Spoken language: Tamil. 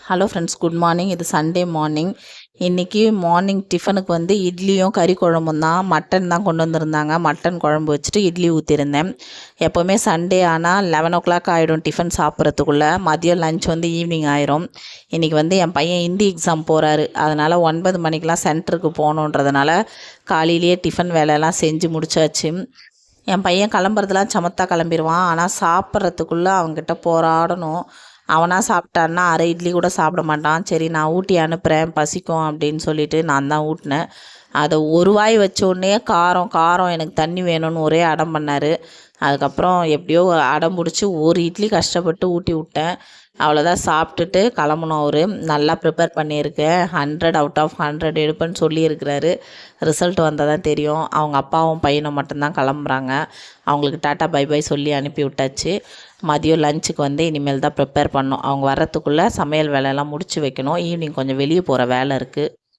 Hello friends, good morning. இது சண்டே மார்னிங். இன்றைக்கி மார்னிங் டிஃபனுக்கு வந்து இட்லியும் கறி குழம்பும் தான். மட்டன் தான் கொண்டு வந்திருந்தாங்க. மட்டன் குழம்பு வச்சுட்டு இட்லி ஊற்றிருந்தேன். எப்போவுமே சண்டே ஆனால் 11 ஆகிடும் டிஃபன் சாப்பிட்றதுக்குள்ளே. மதியம் லஞ்ச் வந்து ஈவினிங் ஆயிரும். இன்றைக்கி வந்து என் பையன் ஹிந்தி எக்ஸாம் போகிறாரு. அதனால் 9 மணிக்கெலாம் சென்டருக்கு போகணுன்றதுனால காலையிலேயே டிஃபன் வேலையெல்லாம் செஞ்சு முடிச்சாச்சு. என் பையன் கிளம்புறதுலாம் சமத்தா கிளம்பிடுவான். ஆனால் சாப்பிட்றதுக்குள்ளே அவங்ககிட்ட போராடணும். அவனாக சாப்பிட்டான்னா அரை இட்லி கூட சாப்பிட மாட்டான். சரி, நான் ஊட்டி அனுப்புகிறேன், பசிக்கும் அப்படின்னு சொல்லிட்டு நான் தான் ஊட்டினேன். அதை ஒரு வாய் வச்சோடனே காரம் காரம் எனக்கு தண்ணி வேணும்னு ஒரே அடம் பண்ணார். அதுக்கப்புறம் எப்படியோ அடம் பிடிச்சி ஒரு இட்லி கஷ்டப்பட்டு ஊட்டி விட்டேன். அவ்வளோதான், சாப்பிட்டுட்டு கிளம்பணும். அவர் நல்லா ப்ரிப்பேர் பண்ணியிருக்கேன், 100 அவுட் ஆஃப் 100 எடுப்பேன்னு சொல்லியிருக்கிறாரு. ரிசல்ட் வந்தால் தான் தெரியும். அவங்க அப்பாவும் பையனும் மட்டும்தான் கிளம்புறாங்க. அவங்களுக்கு டாட்டா பை பை சொல்லி அனுப்பி விட்டாச்சு. மதியம் லஞ்சுக்கு வந்து இனிமேல் தான் ப்ரிப்பேர் பண்ணோம். அவங்க வர்றதுக்குள்ளே சமையல் வேலையெல்லாம் முடித்து வைக்கணும். ஈவினிங் கொஞ்சம் வெளியே போகிற வேலை இருக்குது.